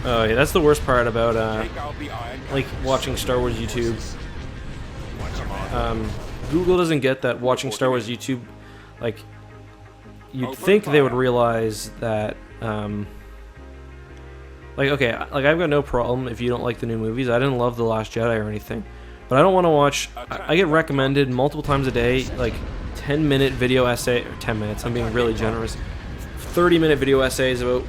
Oh yeah, that's the worst part about like watching Star Wars YouTube. Google doesn't get that watching Star Wars YouTube, like, you'd think they would realize that, like, okay, like, I've got no problem if you don't like the new movies. I didn't love The Last Jedi or anything, but I don't want to watch, I get recommended multiple times a day, like, 10-minute video essay, or 10 minutes, I'm being really generous, 30-minute video essays about,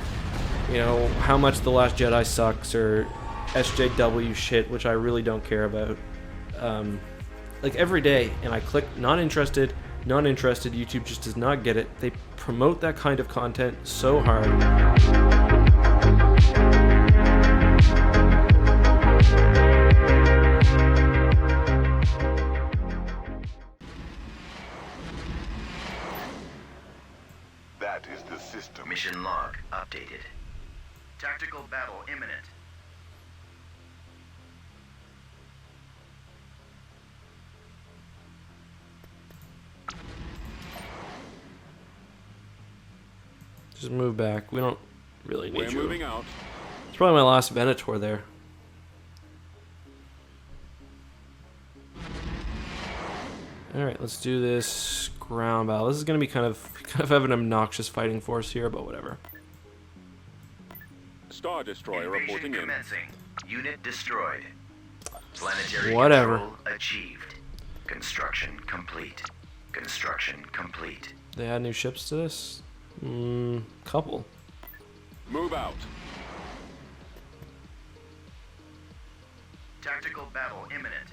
you know, how much The Last Jedi sucks, or SJW shit, which I really don't care about, like, every day, and I click not interested, YouTube just does not get it. They promote that kind of content so hard. That is the system. Mission log updated. Tactical battle imminent. Just move back. We don't really need you. We're moving out. It's probably my last Venator there. Alright, let's do this ground battle. This is going to be kind of have an obnoxious fighting force here, but whatever. Star Destroyer reporting in. Commencing. Unit destroyed. Planetary Whatever. control achieved. Construction complete. Construction complete. They add new ships to this? Couple. Move out. Tactical battle imminent.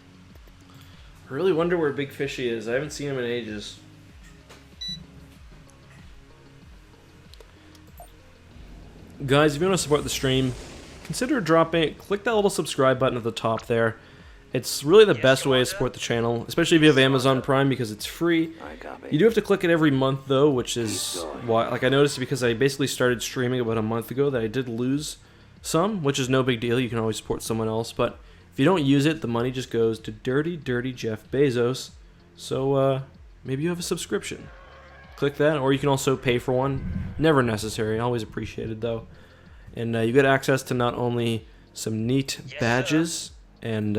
I really wonder where Big Fishy is. I haven't seen him in ages. Guys, if you want to support the stream, consider dropping, click that little subscribe button at the top there. It's really the best way to support the channel, especially if you have Amazon Prime, because it's free. You do have to click it every month though, which is why, like, I noticed because I basically started streaming about a month ago that I did lose some, which is no big deal. You can always support someone else, but if you don't use it, the money just goes to dirty, dirty Jeff Bezos. So maybe you have a subscription. Click that, or you can also pay for one. Never necessary, always appreciated though. And you get access to not only some neat badges and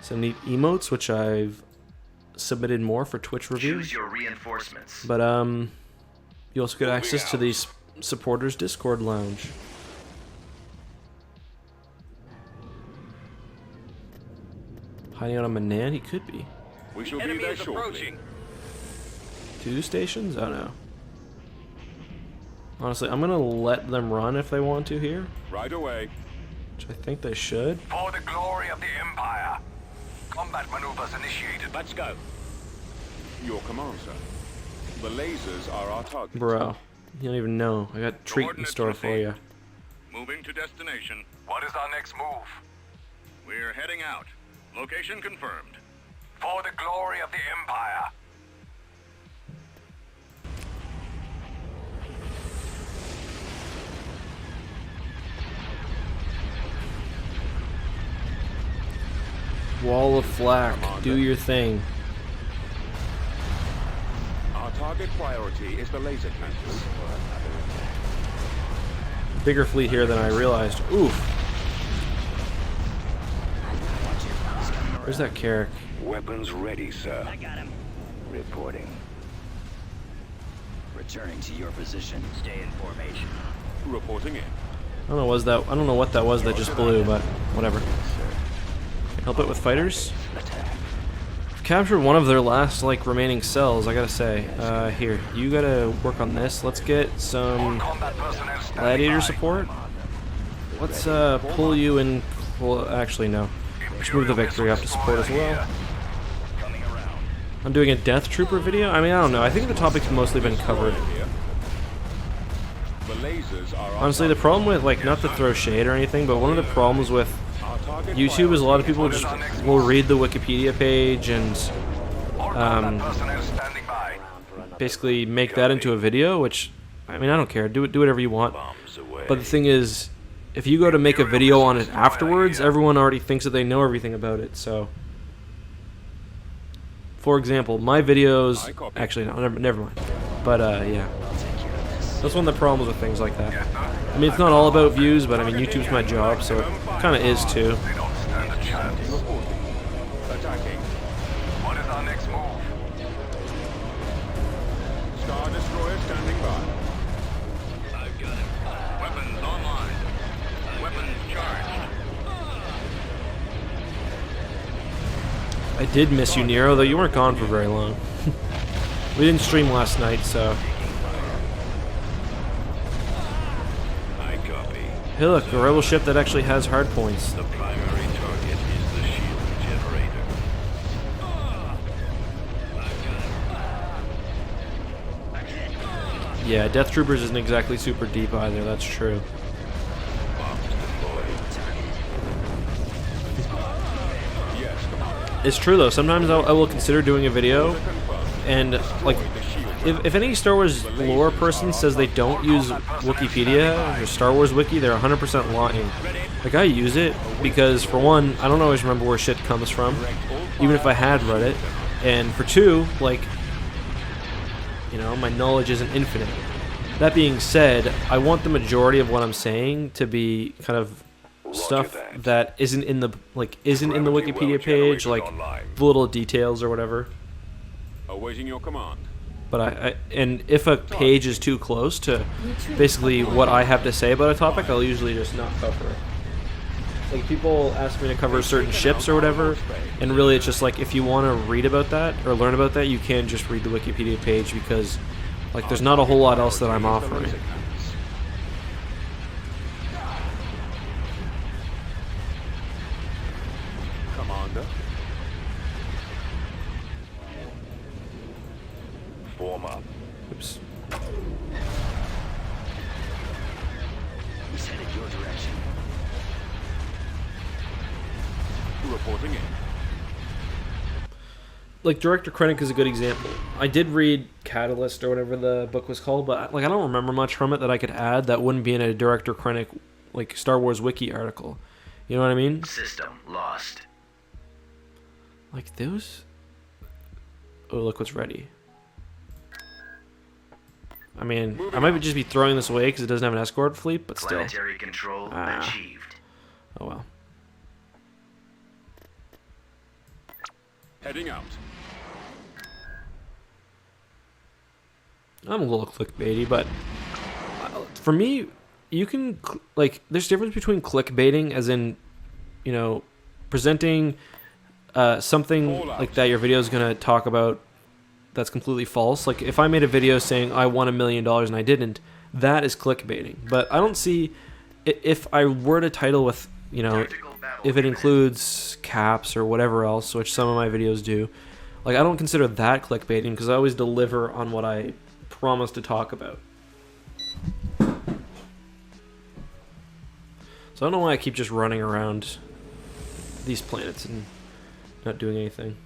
some neat emotes, which I've submitted more for Twitch reviews. Choose your reinforcements. But you also get access to the supporters Discord lounge. Hiding out on Manan, he could be. We shall be there shortly. 2 stations? Oh no. Honestly, I'm gonna let them run if they want to here, Right away. which I think they should. For the glory of the Empire. Combat maneuvers initiated. Let's go. Your command, sir. The lasers are our target. Bro, you don't even know. I got a treat in store for you. Moving to destination. What is our next move? We're heading out. Location confirmed. For the glory of the Empire. Wall of flak, do your thing. Our target priority is the laser cannons. Bigger fleet here than I realized. Oof. Where's that Carrick? Weapons ready, sir. I got him. Reporting. Returning to your position. Stay in formation. Reporting in. I don't know what that was that just blew, but whatever. Help it with fighters. I've captured one of their last, like, remaining cells, I gotta say. Here, you gotta work on this. Let's get some gladiator support. Let's pull you in. Well, actually no. Let's move the victory up to support as well. I'm doing a Death Trooper video. I mean, I don't know. I think the topic's mostly been covered. The lasers are our Honestly, the problem with, like, not to throw shade or anything, but one of the problems with YouTube is a lot of people just will read the Wikipedia page and basically make that into a video, which, I mean, I don't care. Do whatever you want. But the thing is, if you go to make a video on it afterwards, everyone already thinks that they know everything about it, so. For example, my videos, actually no, never mind. But yeah. That's one of the problems with things like that. I mean, it's not all about views, but I mean, YouTube's my job, so it kind of is too. They don't stand a chance. Attacking. What is our next move? Star Destroyer standing by. I've got him. Weapons online. Weapons charged. I did miss you, Nero, though you weren't gone for very long. We didn't stream last night, so... I copy. Hey look, a rebel ship that actually has hard points. The primary target is the shield generator. Yeah, Death Troopers isn't exactly super deep either, that's true. Bombs deployed. Yes, Commander. It's true though, sometimes I will consider doing a video, and like, if any Star Wars lore person says they don't use Wikipedia or Star Wars Wiki, they're 100% lying. Like, I use it because, for one, I don't always remember where shit comes from, even if I had read it, and for two, like, you know, my knowledge isn't infinite. That being said, I want the majority of what I'm saying to be kind of stuff that isn't in the Wikipedia page, like the little details or whatever. Awaiting your command. But and if a page is too close to basically what I have to say about a topic, I'll usually just not cover it. Like, people ask me to cover certain ships or whatever, and really it's just like, if you want to read about that or learn about that, you can just read the Wikipedia page, because like there's not a whole lot else that I'm offering. Commander. Form up. Oops. He's headed your direction. Reporting in. Like, Director Krennic is a good example. I did read Catalyst or whatever the book was called, but like I don't remember much from it that I could add that wouldn't be in a Director Krennic, like, Star Wars Wiki article. You know what I mean? System lost. Like those. Oh, look what's ready. I mean, I might just be throwing this away because it doesn't have an escort fleet, but still. Planetary control achieved. Oh well. Heading out. I'm a little clickbaity, but for me, you can, like, there's a difference between clickbaiting, as in, you know, presenting something like that your video is going to talk about that's completely false. Like, if I made a video saying I won $1 million and I didn't, that is clickbaiting. But I don't see, if I were to title with, you know, if it includes caps or whatever else, which some of my videos do, like, I don't consider that clickbaiting because I always deliver on what I promise to talk about. So I don't know why I keep just running around these planets and not doing anything.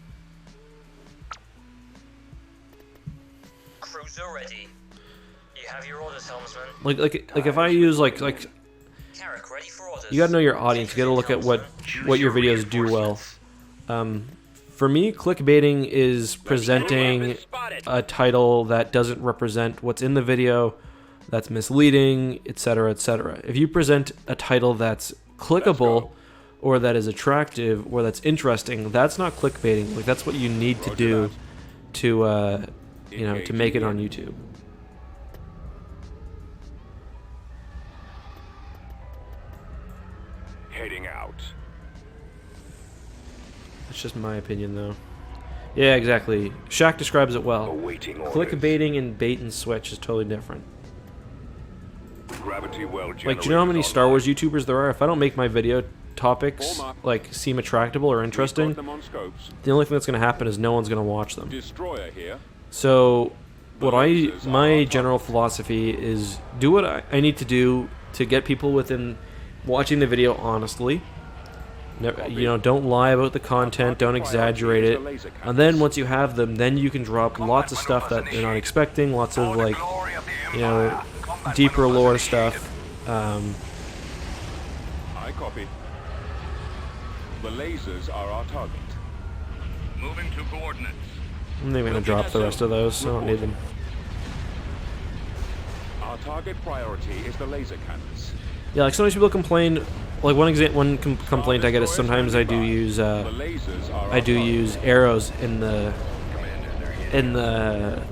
Cruiser ready. You have your orders, helmsman. Like if I use like Carrick ready for orders. you gotta know your audience. You gotta look at what your videos do well. For me, clickbaiting is presenting a title that doesn't represent what's in the video, that's misleading, etc., etc. If you present a title that's clickable, or that is attractive, or that's interesting, that's not clickbaiting. Like, that's what you need to do to, you know, to make it on YouTube. Heading out. That's just my opinion, though. Yeah, exactly. Shaq describes it well. Awaiting orders. Clickbaiting and bait and switch is totally different. Gravity well Like, do you know how many Star Wars YouTubers there are? If I don't make my video topics, like, seem attractable or interesting, Them on scopes. the only thing that's going to happen is no one's going to watch them. Destroyer here. So, my general philosophy is do what I need to do to get people within watching the video honestly. You know, don't lie about the content, don't exaggerate it. And then once you have them, then you can drop lots of stuff that they're not expecting, lots of, like, you know, deeper lore stuff. I copy. The lasers are our target. Moving to coordinates. I'm not even going to drop the rest of those, so I don't need them. Our target priority is the laser cannons. Yeah, like sometimes people complain. Like one complaint I get is sometimes I do use The lasers are I do use arrows in the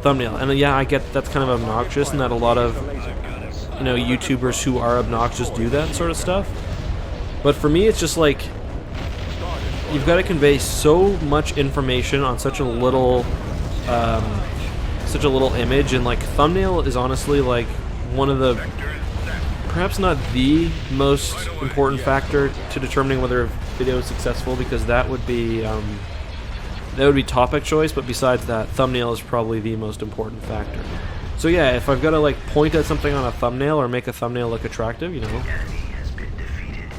thumbnail, and yeah, I get that's kind of obnoxious, and that a lot of YouTubers who are obnoxious do that sort of stuff. But for me, it's just like you've got to convey so much information on such a little image, and like thumbnail is honestly like one of the, perhaps not the most important factor to determining whether a video is successful, because that would be topic choice, but besides that, thumbnail is probably the most important factor. So yeah, if I've got to like point at something on a thumbnail or make a thumbnail look attractive, The enemy has been defeated.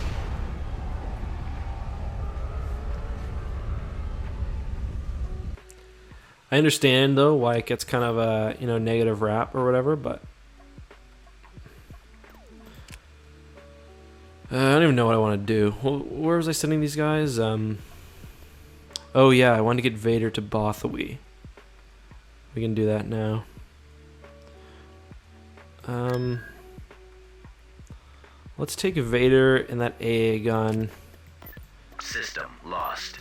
I understand though why it gets kind of a negative rap or whatever, but I don't even know what I want to do. Where was I sending these guys? Oh yeah, I wanted to get Vader to Bothawi. We can do that now. Let's take Vader and that AA gun. System lost.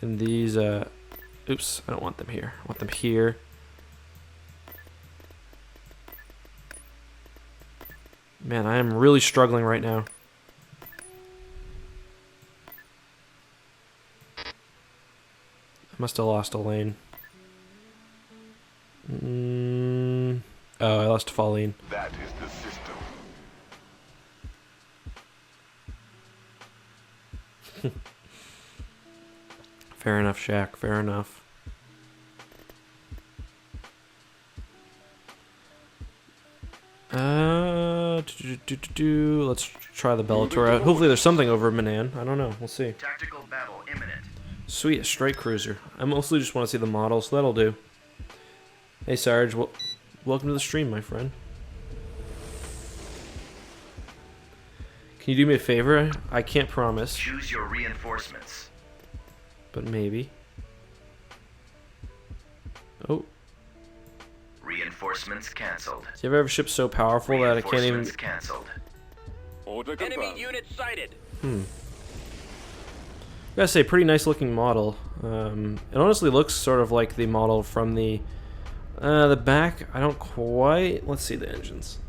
And these, oops, I don't want them here. I want them here. Man, I am really struggling right now. I must have lost a lane. Oh, I lost Falleen. That is the system. Fair enough, Shaq. Fair enough. Let's try the Bellator out. Hopefully there's something over Manan. I don't know. We'll see. Tactical battle imminent. Sweet, a strike cruiser. I mostly just want to see the model, so that'll do. Hey, Sarge. Welcome to the stream, my friend. Can you do me a favor? I can't promise, Choose your reinforcements. but maybe. Oh. Reinforcements cancelled. Do you ever have a ship so powerful that I can't even... Reinforcements cancelled. Order confirmed. unit sighted. Gotta say, pretty nice looking model. It honestly looks sort of like the model from the back. I don't quite... Let's see the engines.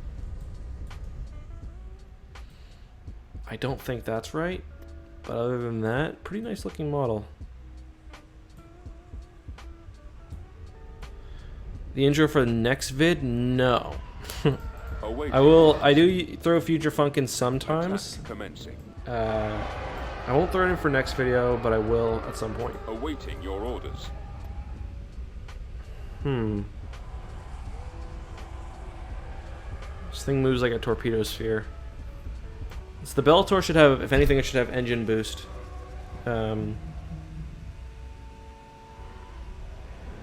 I don't think that's right. But other than that, pretty nice looking model. The intro for the next vid? No. I do throw Future Funk in sometimes. Commencing. I won't throw it in for next video, but I will at some point. Awaiting your orders. This thing moves like a torpedo sphere. So the Bellator should have, if anything, it should have engine boost. The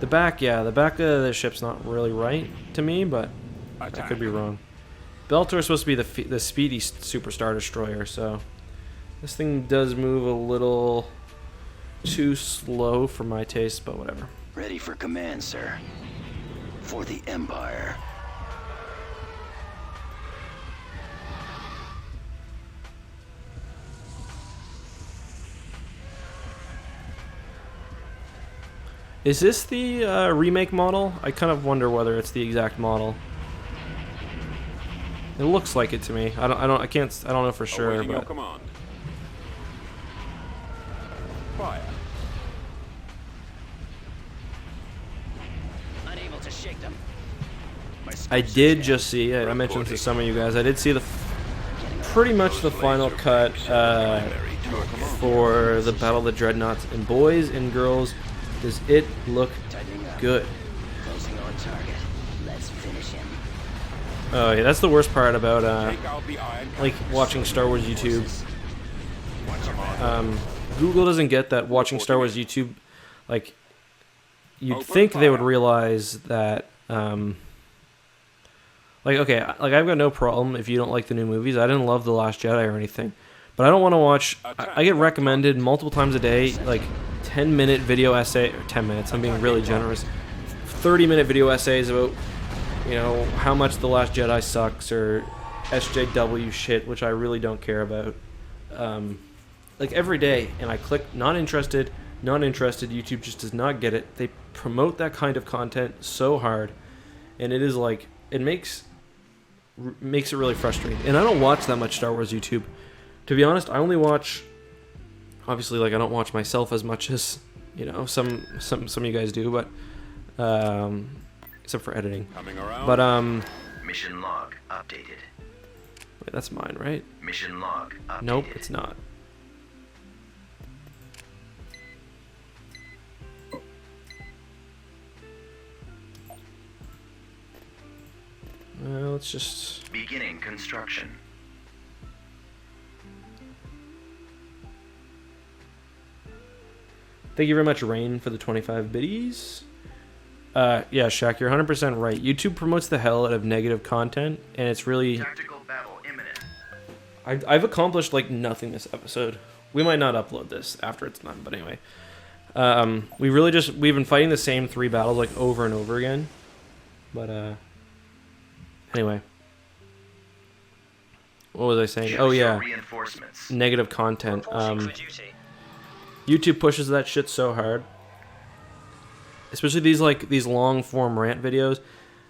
back, yeah, the back of the ship's not really right to me, but I could be wrong. Bellator is supposed to be the speedy superstar destroyer, so this thing does move a little too slow for my taste, but whatever. Ready for command, sir. For the Empire. Is this the remake model? I kind of wonder whether it's the exact model. It looks like it to me. I don't know for sure, Awaiting your but command. Fire. Unable to shake them. I did just see. I mentioned to some of you guys. I did see pretty much the final cut for the Battle of the Dreadnoughts. And boys and girls, does it look good? Closing on target. Let's finish him. Oh yeah, that's the worst part about Take out the iron like cannons. watching Star Wars YouTube. Google doesn't get that watching Star Wars YouTube. Like, you'd think they would realize that. Like, okay, like I've got no problem if you don't like the new movies. I didn't love The Last Jedi or anything, but I don't want to watch. I get recommended multiple times a day, like 10-minute video essay, or 10 minutes. I'm being really generous. 30-minute video essays about, you know, how much The Last Jedi sucks or SJW shit, which I really don't care about. Like every day, and I click not interested. YouTube just does not get it. They promote that kind of content so hard, and it is like it makes it really frustrating. And I don't watch that much Star Wars YouTube. To be honest, I only watch. Obviously, like I don't watch myself as much as, you know, some of you guys do, but except for editing. Coming around. But Mission log updated. wait, that's mine, right? Mission log updated. Nope, it's not. Let's just. Beginning construction. Thank you very much, Rain, for the 25 biddies. Yeah, Shaq, you're 100% right. YouTube promotes the hell out of negative content, and it's really... Tactical battle imminent. I've accomplished, like, nothing this episode. We might not upload this after it's done, but anyway. We've been fighting the same 3 battles, like, over and over again. But, anyway. What was I saying? Oh, yeah. Reinforcements. Negative content. Reporting for duty. YouTube pushes that shit so hard. Especially these long form rant videos.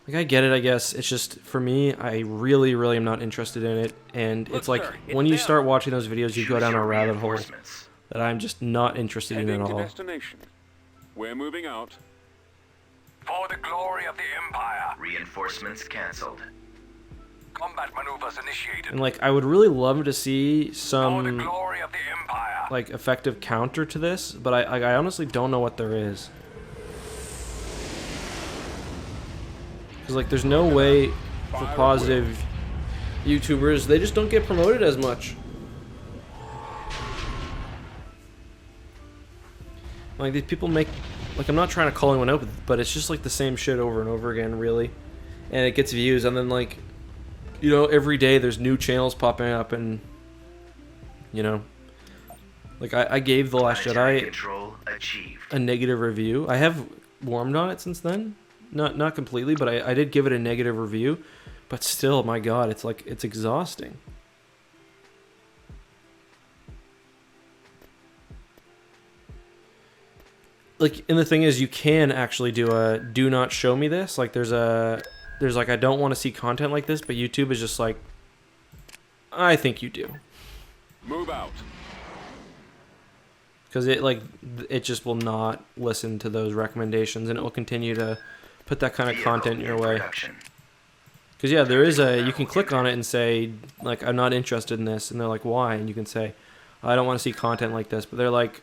Like, I get it, I guess. It's just, for me, I really, really am not interested in it. And it's like, when you start watching those videos, you go down a rabbit hole that I'm just not interested in Heading at to all. destination. We're moving out. For the glory of the Empire. Reinforcements cancelled. Combat maneuvers initiated. And, like, I would really love to see For the some, glory of the Empire. like, effective counter to this. But I honestly don't know what there is. Because, like, there's no way for positive YouTubers, they just don't get promoted as much. Like, these people make, like, I'm not trying to call anyone out, but it's just, like, the same shit over and over again, really. And it gets views, and then, like, you know, every day there's new channels popping up, and, you know, like, I gave The Last Planetary Jedi control achieved. a negative review. I have warmed on it since then. Not completely, but I did give it a negative review. But still, my God, it's like, it's exhausting. Like, and the thing is, you can actually do a do not show me this. Like, there's like, I don't want to see content like this, but YouTube is just like, I think you do. Move out. Because it just will not listen to those recommendations, and it will continue to put that kind of content in your way. Because, yeah, there is you can click on it and say, like, I'm not interested in this, and they're like, why? And you can say, I don't want to see content like this, but they're like,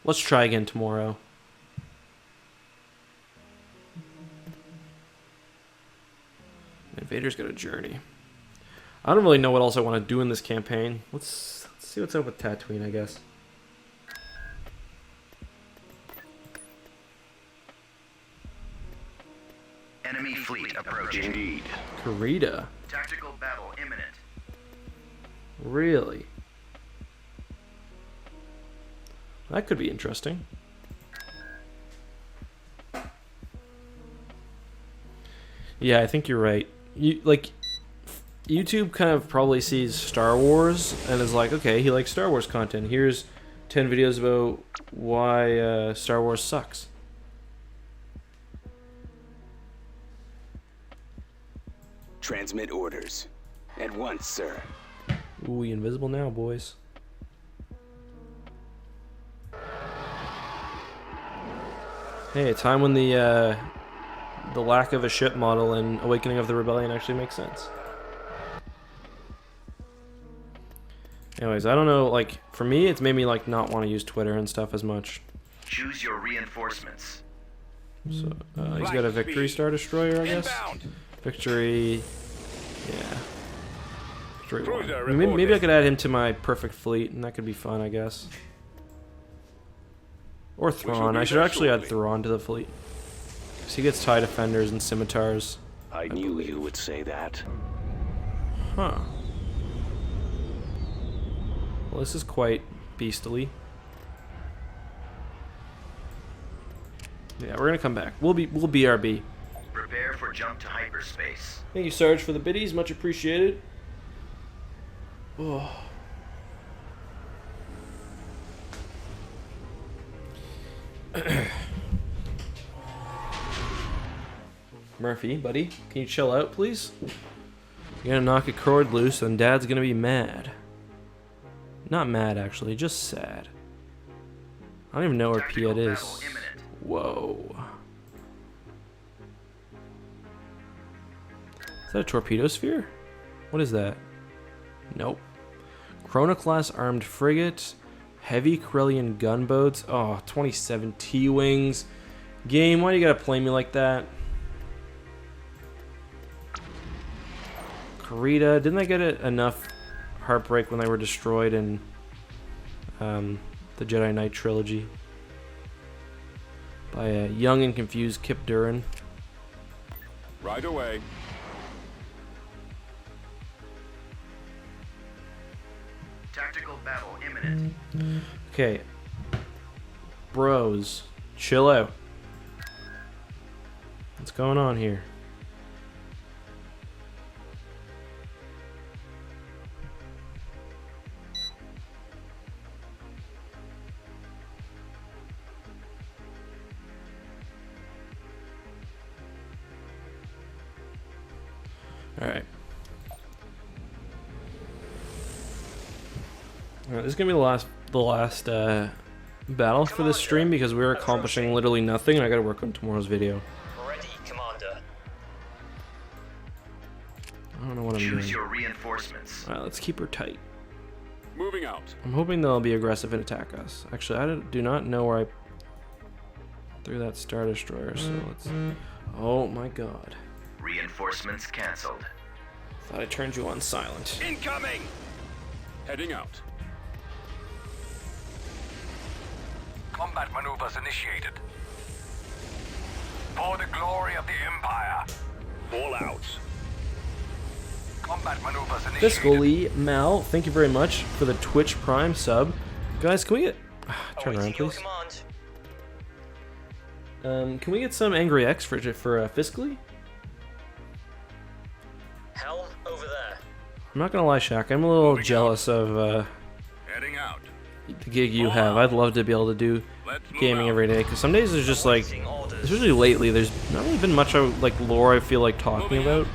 let's try again tomorrow. Invader's got a journey. I don't really know what else I want to do in this campaign. Let's see what's up with Tatooine, I guess. Enemy fleet approaching. Indeed. Karita. Tactical battle imminent. Really? That could be interesting. Yeah, I think you're right. YouTube kind of probably sees Star Wars and is like, okay, he likes Star Wars content. Here's 10 videos about why Star Wars sucks. Transmit orders. At once, sir. Ooh, we invisible now, boys. Hey, a time when the lack of a ship model in Awakening of the Rebellion actually makes sense. Anyways, I don't know, like, for me, it's made me, like, not want to use Twitter and stuff as much. Choose your reinforcements. So, he's got a Victory Star Destroyer, I guess. Victory, yeah. Victory one. Maybe I could add him to my perfect fleet, and that could be fun, I guess. Or Thrawn. I should actually add Thrawn to the fleet. Because he gets TIE Defenders and Scimitars. I knew you would say that. Huh. Well, this is quite beastly. Yeah, we're gonna come back. We'll BRB. Prepare for jump to hyperspace. Thank you, Sarge, for the biddies. Much appreciated. Oh. Murphy, buddy, can you chill out, please? You're gonna knock a cord loose, and Dad's gonna be mad. Not mad, actually, just sad. I don't even know where Tactical Piet is. battle imminent. Whoa. Is that a torpedo sphere? What is that? Nope. Chrono-class armed frigate. Heavy Corellian gunboats. Oh, 27 T-wings. Game, why do you gotta play me like that? Karita, didn't they get enough heartbreak when they were destroyed in the Jedi Knight trilogy by a young and confused Kip Duran? Right away. Tactical battle imminent. Okay, bros, chill out. What's going on here? Alright. Alright, this is gonna be the last battle for this stream because we're accomplishing literally nothing and I gotta work on tomorrow's video. Ready, Commander. I don't know what I'm Choose doing. your reinforcements. Alright, let's keep her tight. Moving out. I'm hoping they'll be aggressive and attack us. Actually, I do not know where I threw that Star Destroyer, so let's... Oh my god. Reinforcements cancelled. Thought I turned you on silent. Incoming! Heading out. Combat maneuvers initiated. For the glory of the Empire. All out. Combat maneuvers initiated. Fiscally, Mal, thank you very much for the Twitch Prime sub. Guys, can we get... turn around, Awaiting your please. command. Can we get some Angry X for Fiscally? Helm over there. I'm not gonna lie, Shaq, I'm a little jealous of Heading out. the gig you have. I'd love to be able to do Let's move gaming out. every day, because some days there's just like, Awaiting orders. especially lately, there's not really been much like lore I feel like talking Moving out. about.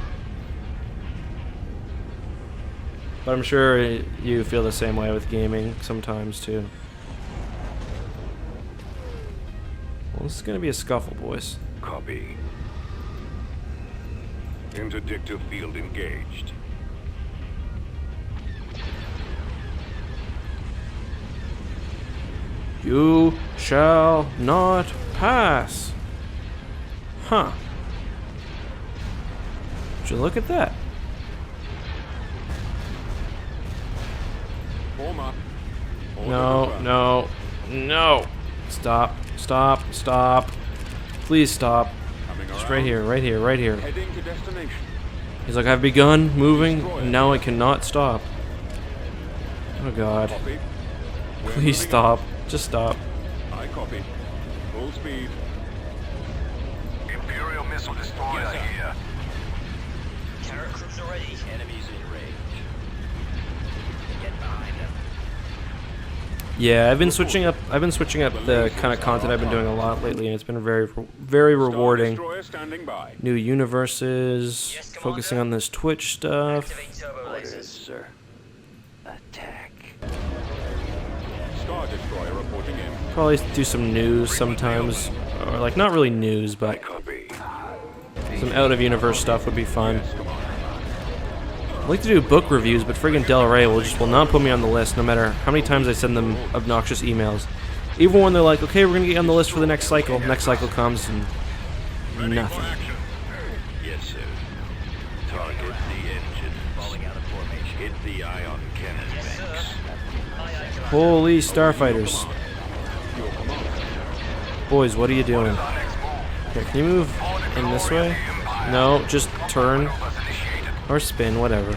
But I'm sure you feel the same way with gaming sometimes too. Well, this is gonna be a scuffle, boys. Copy. Interdictive field engaged. You shall not pass. Huh. Would you look at that? Form up. No, no, no. Stop, stop, stop. Please stop. Just right here, right here, right here. Heading to destination. He's like, I've begun moving, and now I cannot stop. Oh god. Copy. We're Please moving stop. Just stop. out. I copy. Full speed. Imperial missile destroyer Yes, sir. here. Carrot cruiser ready. Enemies in range. Get behind them. Yeah, I've been switching up the kind of content I've been doing a lot lately, and it's been very rewarding. Star Destroyer standing by. New universes, Yes, Commander. focusing on this Twitch stuff. Activate turbo Orders, lasers. sir. Attack. Star Destroyer reporting in. Probably do some news sometimes, or like not really news, but Copy. some out of universe stuff would be fun. Yes, Commander. I'd like to do book reviews, but friggin' Del Rey will not put me on the list, no matter how many times I send them obnoxious emails. Even when they're like, okay, we're gonna get you on the list for the next cycle. Next cycle comes and Ready nothing. for action. Yes, sir. Target the engine. Falling out of formation. Hit the ion cannon Yes, sir. banks. Aye, aye, Commander. Holy starfighters. Boys, what are you doing? Our next move. Here, can you move in this way? No, just turn Maneuvers initiated. or spin, whatever.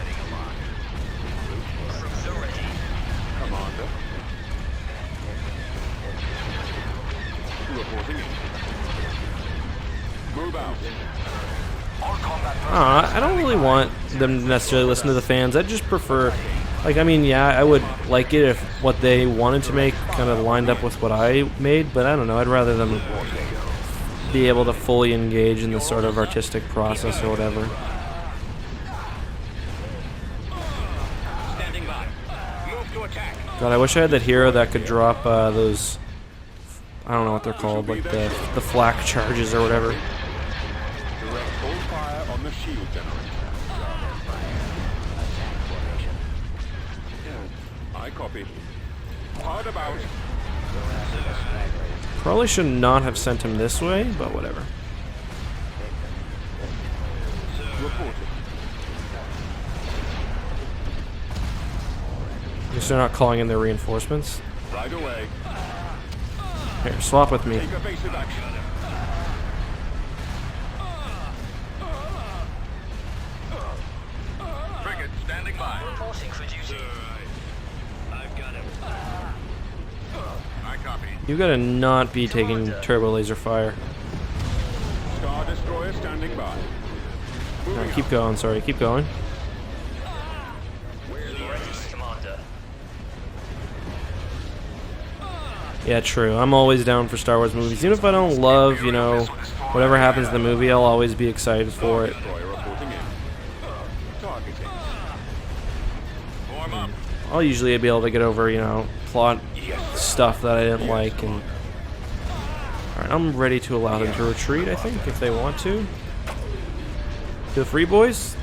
Cruiser ready. Commander. Reporting in. out. I don't really want them to necessarily listen to the fans. I just prefer, like, I mean, yeah, I would like it if what they wanted to make kind of lined up with what I made, but I don't know. I'd rather them be able to fully engage in the sort of artistic process or whatever. Standing by. Move to attack. God, I wish I had that hero that could drop those, I don't know what they're called, like the flak charges or whatever. Direct full fire on the shield generator. I copy. Hard about. Probably should not have sent him this way, but whatever. Reported. Guess they're not calling in their reinforcements. Right away. Here, swap with me. Take evasive action. Frigate standing by. Reporting for duty. I've got him. I copy. You gotta not be taking turbo laser fire. Star Destroyer standing by. No, keep going, sorry, keep going. Ready, Commander. Yeah, true. I'm always down for Star Wars movies. Even if I don't love, you know, whatever happens in the movie, I'll always be excited for it. Destroyer reporting in. Targeting. Form up. I'll usually be able to get over, you know, plot stuff that I didn't like. And alright, I'm ready to allow them to retreat, I think, if they want to. Feel free, boys.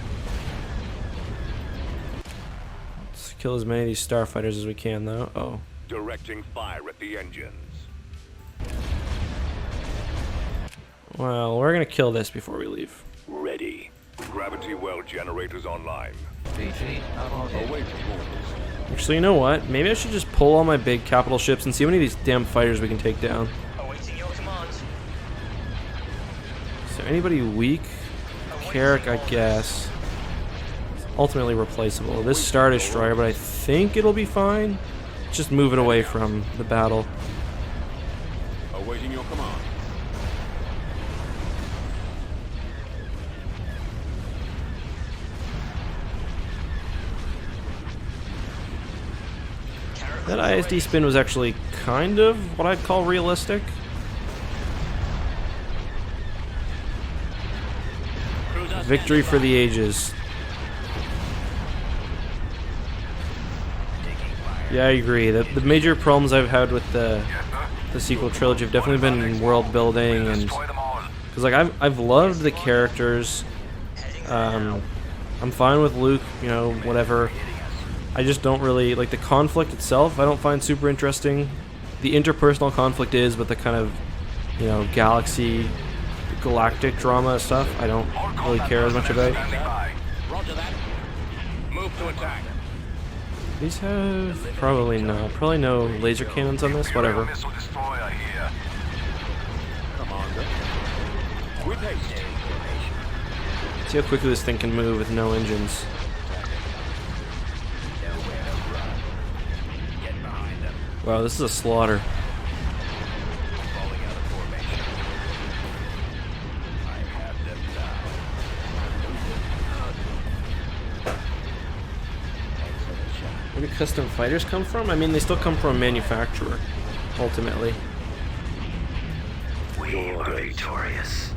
Let's kill as many of these starfighters as we can, though. Oh. Directing fire at the engines. Well, we're gonna kill this before we leave. Ready. Gravity well generators online. Awaiting orders. Actually, you know what? Maybe I should just pull all my big capital ships and see how many of these damn fighters we can take down. Awaiting your commands. Is there anybody weak? Carrick, I guess. It's ultimately replaceable. This Star Destroyer, but I think it'll be fine. Just move it away from the battle. Awaiting your command. That ISD spin was actually kind of what I'd call realistic. Victory for the ages. Yeah, I agree. The major problems I've had with the sequel trilogy have definitely been in world building, and because like I've loved the characters. I'm fine with Luke, you know, whatever. I just don't really like the conflict itself. I don't find super interesting. The interpersonal conflict is, but the kind of, you know, galactic drama stuff, I don't really care as much about. Roger that. Move to attack. These have probably no laser cannons on this. Whatever. Missile destroyer here. Commander. With haste. See how quickly this thing can move with no engines. Wow, this is a slaughter. Where do custom fighters come from? I mean, they still come from a manufacturer, ultimately. We are victorious.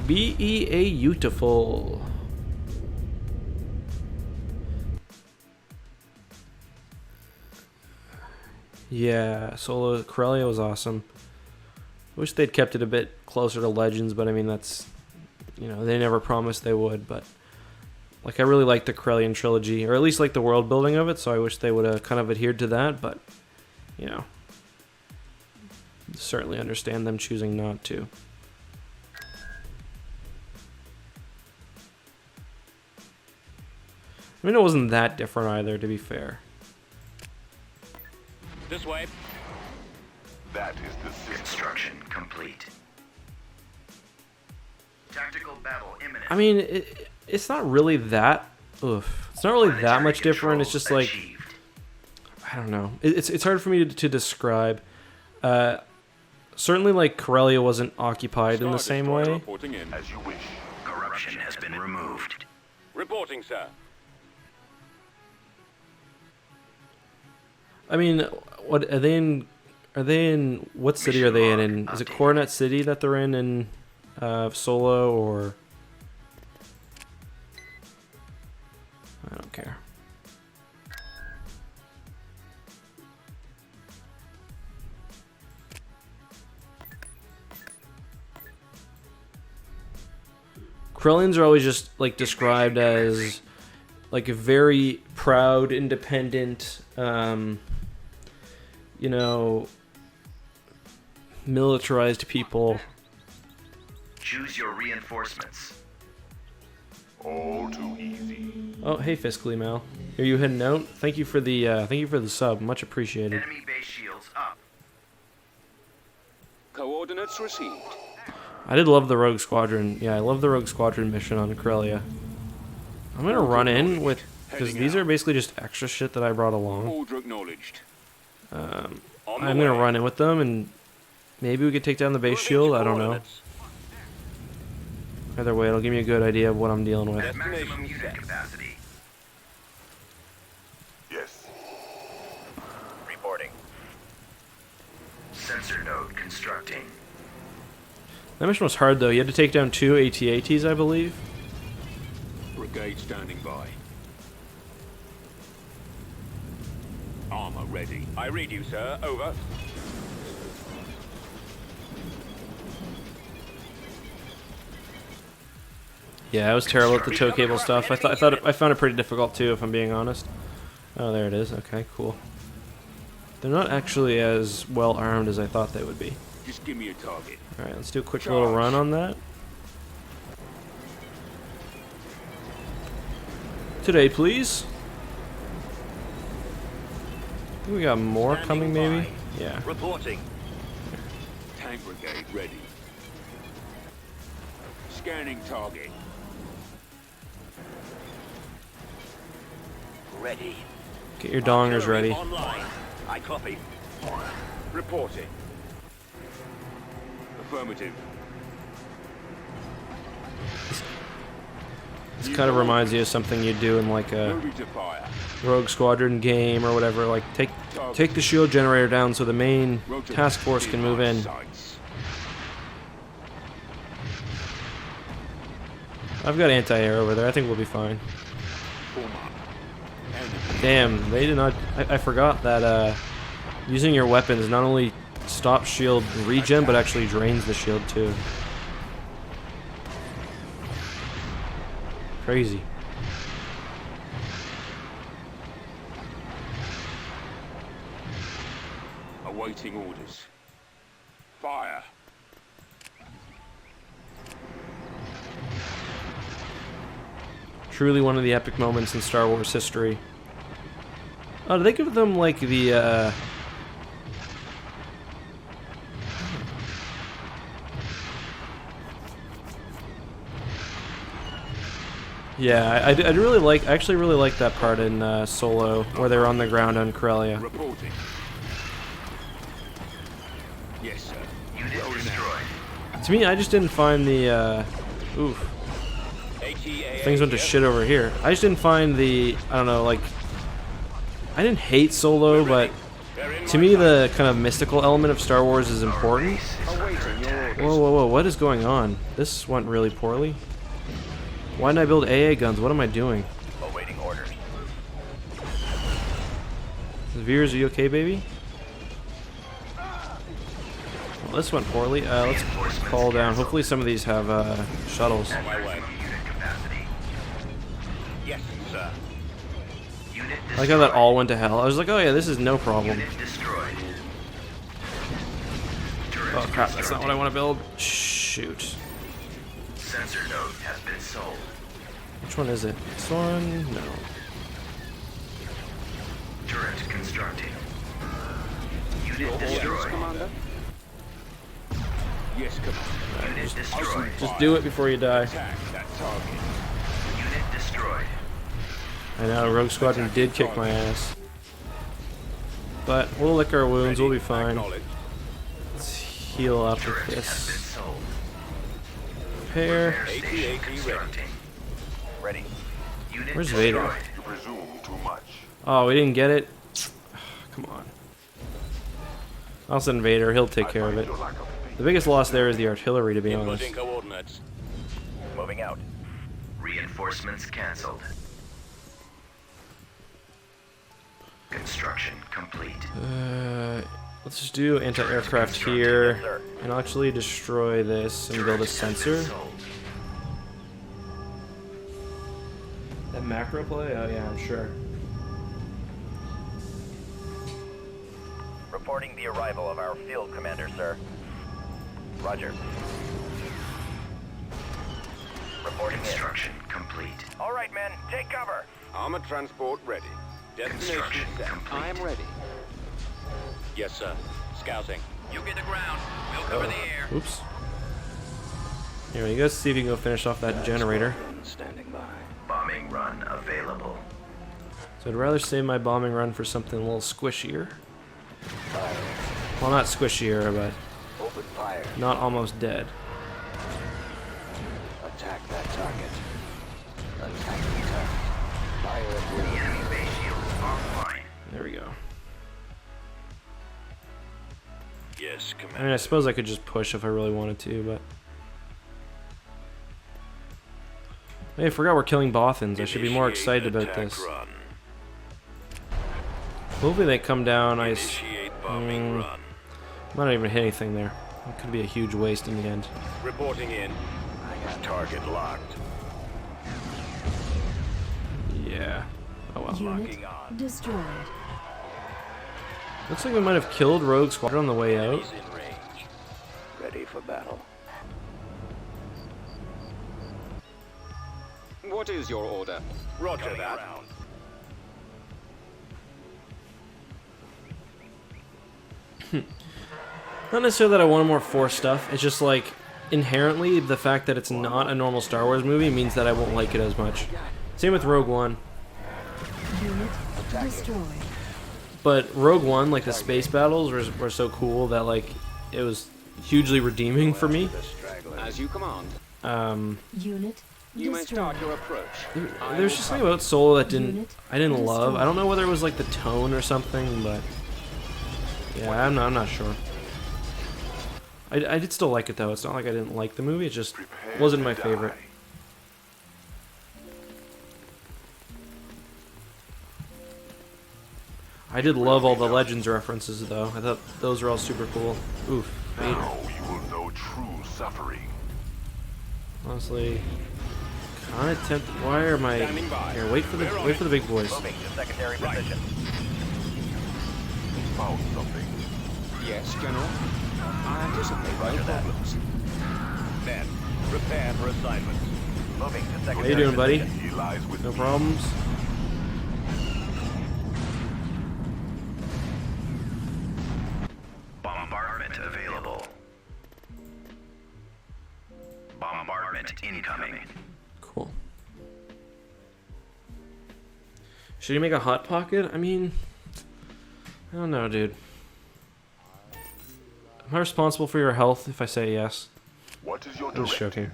Beautiful. Yeah, Solo Corellia was awesome. Wish they'd kept it a bit closer to Legends, but I mean, that's, you know, they never promised they would, but like I really liked the Corellian trilogy, or at least like the world building of it, so I wish they would have kind of adhered to that, but, you know, certainly understand them choosing not to. I mean, it wasn't that different either, to be fair. This way. That is the system. Construction complete. Tactical battle imminent. I mean, it's not really that. Oof. It's not really that much different. It's just like, I don't know. It's hard for me to describe. certainly like Corellia wasn't occupied in the Star same Destroyer way. reporting in. As you wish. Corruption has been removed. Reporting, sir. I mean, what are they in? Are they in what city are they in? Is it Coronet City that they're in Solo, or I don't care. Corellians are always just like described as like a very proud, independent, you know, militarized people. Choose your reinforcements. All too easy. Oh, hey, Fiscally Mal. Are you heading out? Thank you for the sub. Much appreciated. Enemy base shields up. Coordinates received. I did love the Rogue Squadron. Yeah, I love the Rogue Squadron mission on Corellia. I'm gonna run in with, because these are basically just extra shit that I brought along. Order acknowledged. I'm gonna run in with them, and maybe we could take down the base shield. I don't know. Either way, it'll give me a good idea of what I'm dealing with. At maximum unit capacity. Yes. Reporting. Sensor node constructing. That mission was hard though. You had to take down 2 AT-ATs, I believe. Brigade standing by. Armor ready. I read you, sir. Over. Yeah, I was terrible at the tow cable stuff. I found it pretty difficult too, if I'm being honest. Oh, there it is. Okay, cool. They're not actually as well armed as I thought they would be. Just give me a target. All right, let's do a quick little run on that. Today, please. We got more coming, maybe. Yeah. Reporting. Tank brigade ready. Scanning target. Ready. Get your dongers ready. Online. I copy. Reporting. Affirmative. This kind of reminds you of something you do in like a Moving to fire. Rogue Squadron game or whatever. Like take the shield generator down so the main task force can move in. Sights. I've got anti-air over there. I think we'll be fine. Form up. Enemy. Damn, they did not. I forgot that using your weapons not only stops shield regen, but actually drains the shield too. Crazy. Awaiting orders. Fire. Truly one of the epic moments in Star Wars history. Oh, did they give them like the Yeah, I really like. I actually really like that part in Solo where they were on the ground on Corellia. Reporting. Yes, sir. Unit destroyed. To me, I just didn't find the. Oof. Things went to shit over here. I just didn't find the. I don't know, like. I didn't hate Solo, but to me, the kind of mystical element of Star Wars is important. Whoa, whoa, whoa! What is going on? This went really poorly. Why didn't I build AA guns? What am I doing? Awaiting orders. Veers, are you okay, baby? Well, this went poorly. Let's call down. Hopefully some of these have shuttles. At maximum unit capacity. Yes, sir. Unit I destroyed. like how that all went to hell. I was like, oh yeah, this is no problem. Unit destroyed. Turret Oh crap, that's not what I constructing. want to build. Shoot. Sensor node has been sold. Which one is it? This one? No. Turret constructing. Unit Orders, destroyed. Commander? Yes, Commander. Unit destroyed. Just do it before you die. Attack that target. Unit destroyed. I know, Rogue Squadron did kick my ass. But we'll lick our wounds, we'll be fine. Acknowledged. Let's heal up with this. Repair. Ready. Where's Vader? You presume too much. Oh, we didn't get it? Come on. I'll send Vader. He'll take care of it. The biggest loss there is the artillery, to be honest. Inputting coordinates. Moving out. Reinforcements cancelled. Construction complete. Let's just do anti-aircraft here, and actually destroy this and build a sensor. That macro play? Oh yeah, I'm sure. Reporting the arrival of our field commander, sir. Roger. Reporting Construction complete. All right, men, take cover. Armored transport ready. Construction Destination set. complete. I am ready. Yes, sir. Scouting. You get the ground. We'll cover the air. Oops. Here, you guys see if you can go finish off that generator. Standing by. Bombing run available. So I'd rather save my bombing run for something a little squishier. Well, not squishier, but Open fire. not almost dead. Attack that target. Attack the target. Fire at will. Enemy base shield is offline. There we go. Yes, I commander. mean, I suppose I could just push if I really wanted to, but... Hey, I forgot we're killing Bothans. I should be more excited about Attack this. Run. Hopefully they come down. Initiate bombing run. Might not even hit anything there. It could be a huge waste in the end. Reporting in. Target locked. Yeah. Oh well. Unit destroyed. Looks like we might have killed Rogue Squadron on the way out. He's in range. Ready for battle. What is your order? Roger that. Not necessarily that I wanted more Force stuff. It's just like inherently the fact that it's not a normal Star Wars movie means that I won't like it as much. Same with Rogue One. Unit destroyed. But Rogue One, like the space battles, were so cool that like it was hugely redeeming for me. As you command. Unit You may destroyed. start your approach. There's just something about Solo that Unit I didn't love. destroyed. I don't know whether it was like the tone or something, but yeah, I'm not sure. I did still like it though. It's not like I didn't like the movie. It just wasn't my favorite. I did love all the Legends references though. I thought those were all super cool. Oof. Vader. Now you will know true suffering. Honestly, kind of tempted. Why are my here? Wait for the big boys. Moving to secondary position. Found something. Yes, General. I anticipate no problems. Men, prepare for assignment. Moving to secondary How you doing, buddy? position. He lies with No me. problems. Bombardment available. Bombardment incoming. Cool. Should you make a hot pocket? I mean, I don't know, dude. Am I responsible for your health if I say yes? What is your I'm just directive? joking.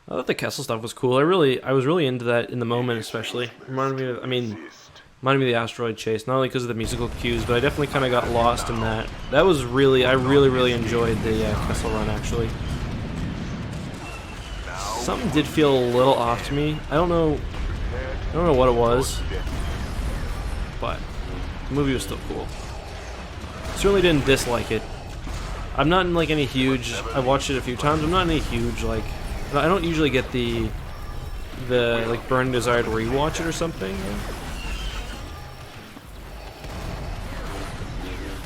I thought the Kessel stuff was cool. I was really into that in the moment, especially. Reminded me of, reminded me of the asteroid chase, not only because of the musical cues, but I definitely kind of got lost in that. That was really, I really enjoyed the Kessel run, actually. Something did feel a little off to me. I don't know what it was, but the movie was still cool. Certainly didn't dislike it. I'm not in like any huge. I've watched it a few times. I'm not in any huge like. I don't usually get the like burning desire to rewatch it or something.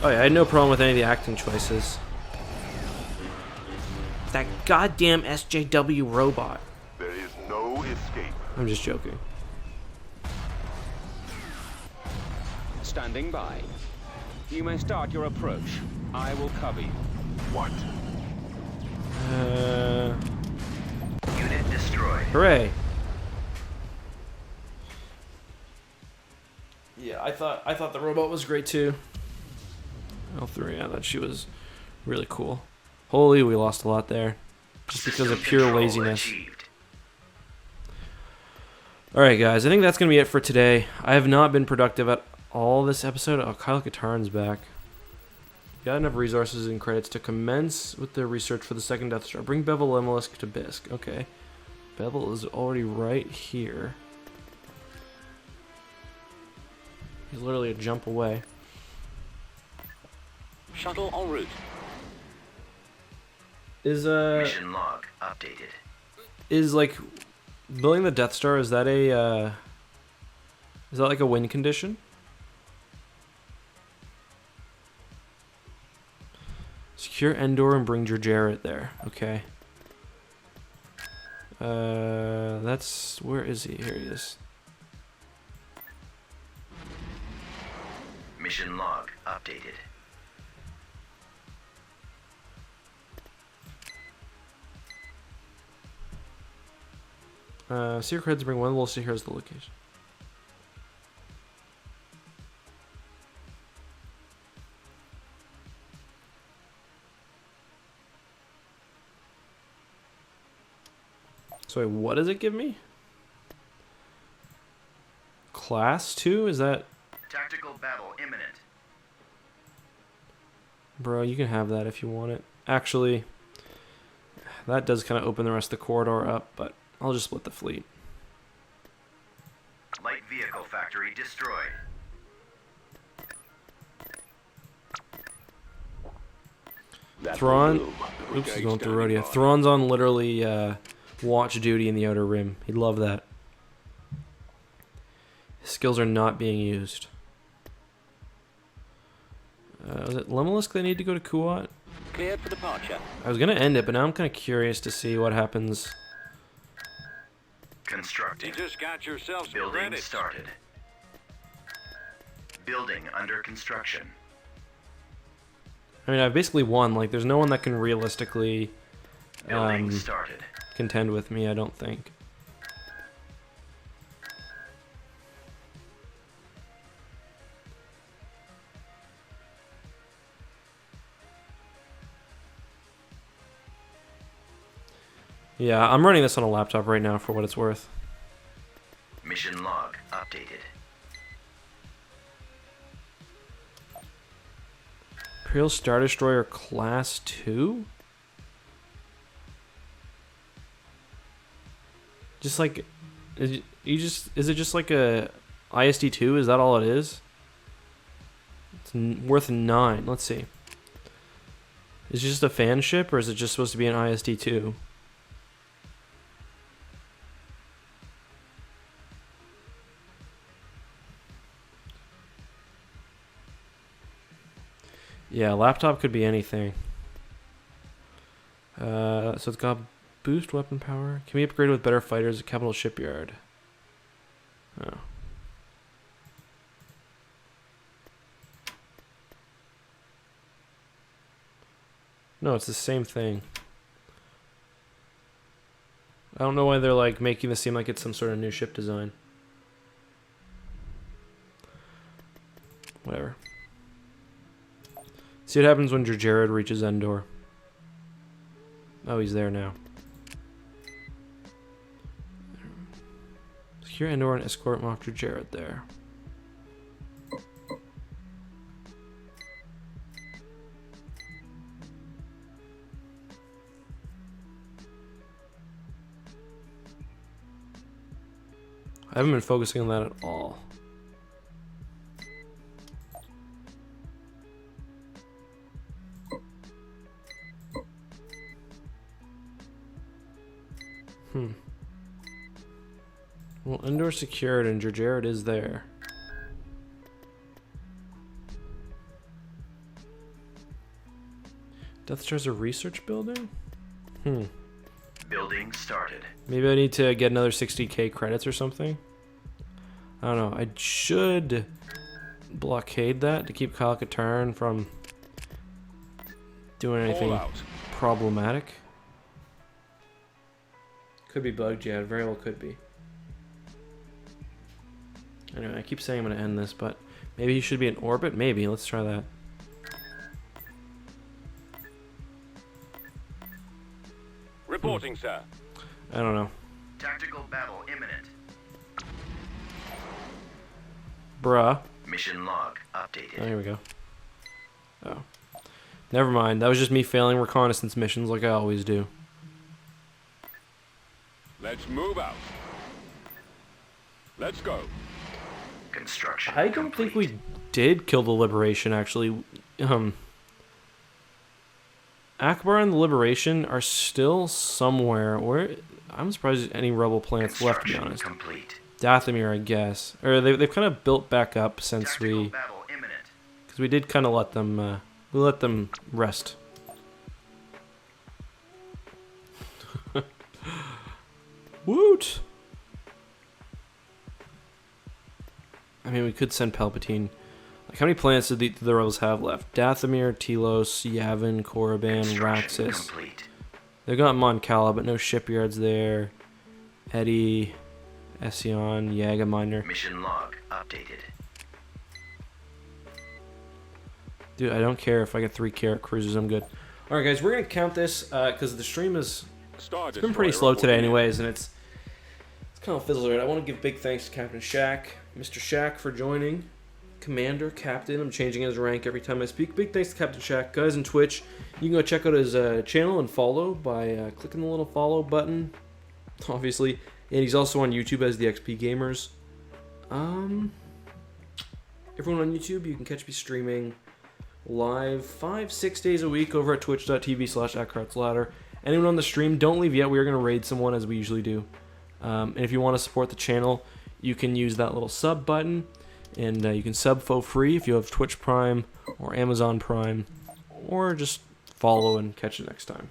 Oh yeah, I had no problem with any of the acting choices. That goddamn SJW robot. There is no escape. I'm just joking. Standing by. You may start your approach. I will cover you. What? Unit destroyed. Hooray! Yeah, I thought the robot was great too. L3, yeah, that she was really cool. Holy, we lost a lot there. Just because of pure Control laziness. achieved. Alright guys, I think that's going to be it for today. I have not been productive at all this episode. Oh, Kyle Katarn's back. Got enough resources and credits to commence with the research for the second Death Star. Bring Bevel Lemelisk to Bisk. Okay. Bevel is already right here. He's literally a jump away. Shuttle en route. Is Mission log updated. is like building the Death Star, is that a is that like a win condition? Secure Endor and bring Jarrett there. Okay. That's, where is he? Here he is. Mission log updated. Secret creds bring one. We'll see. Here's the location. So wait, what does it give me? Class 2? Is that... Tactical battle imminent. Bro, you can have that if you want it. Actually, that does kind of open the rest of the corridor up, but I'll just split the fleet. Light vehicle factory destroyed. Thrawn... Oops, he's going through rodeo. Thrawn's on literally watch duty in the Outer Rim. He'd love that. His skills are not being used. Was it Lemelisk they need to go to Kuat? Cleared for departure. I was going to end it, but now I'm kind of curious to see what happens. Constructing. You just got yourself some Building credits. started. Building under construction. I mean, I've basically won. Like, there's no one that can realistically Building started. contend with me, I don't think. Yeah, I'm running this on a laptop right now for what it's worth. Mission log updated. Imperial Star Destroyer Class 2? Just like, is it just like a ISD-2? Is that all it is? It's worth 9. Let's see. Is it just a fan ship, or is it just supposed to be an ISD-2? Yeah, laptop could be anything. So it's got boost weapon power. Can be upgraded with better fighters at Capital Shipyard. Oh. No, it's the same thing. I don't know why they're like making this seem like it's some sort of new ship design. Whatever. See what happens when Jared reaches Endor. Oh, he's there now. Secure Endor and escort Mock Jared there. I haven't been focusing on that at all. Well, Endor secured and Jared is there. Death Star's a research building? Building started. Maybe I need to get another 60k credits or something? I don't know. I should blockade that to keep Kyle Katarn from doing anything problematic. Could be bugged, yeah, it very well could be. Anyway, I keep saying I'm going to end this, but maybe he should be in orbit? Maybe, let's try that. Reporting, sir. I don't know. Tactical battle imminent. Bruh. Mission log Oh, updated. here we go. Oh. Never mind. That was just me failing reconnaissance missions like I always do. Let's move out. Let's go. Construction I don't think complete. we did kill the Liberation, actually. Akbar and the Liberation are still somewhere. Where I'm surprised there's any rebel planets left, to be Construction honest. complete. Dathomir, I guess. Or they've kind of built back up since Tactical we... battle imminent. Because we did kind of let them... we let them rest. Woot! I mean, we could send Palpatine. Like, how many planets do the rebels have left? Dathomir, Telos, Yavin, Korriban, Construction Raxus. complete. They've got Mon Cala, but no shipyards there. Eddie, Ession, Yaga Minor. Mission log updated. Dude, I don't care if I get 3 carrot cruisers, I'm good. Alright guys, we're going to count this, because the stream is... Star It's been pretty slow today anyways, and it's kind of fizzled out. I want to give big thanks to Captain Shaq, Mr. Shaq for joining. Commander, Captain, I'm changing his rank every time I speak. Big thanks to Captain Shaq. Guys on Twitch, you can go check out his channel and follow by clicking the little follow button, obviously. And he's also on YouTube as the XP Gamers. Everyone on YouTube, you can catch me streaming live 5-6 days a week over at twitch.tv/AotR. Anyone on the stream, don't leave yet. We are going to raid someone as we usually do. And if you want to support the channel, you can use that little sub button. And you can sub for free if you have Twitch Prime or Amazon Prime. Or just follow and catch you next time.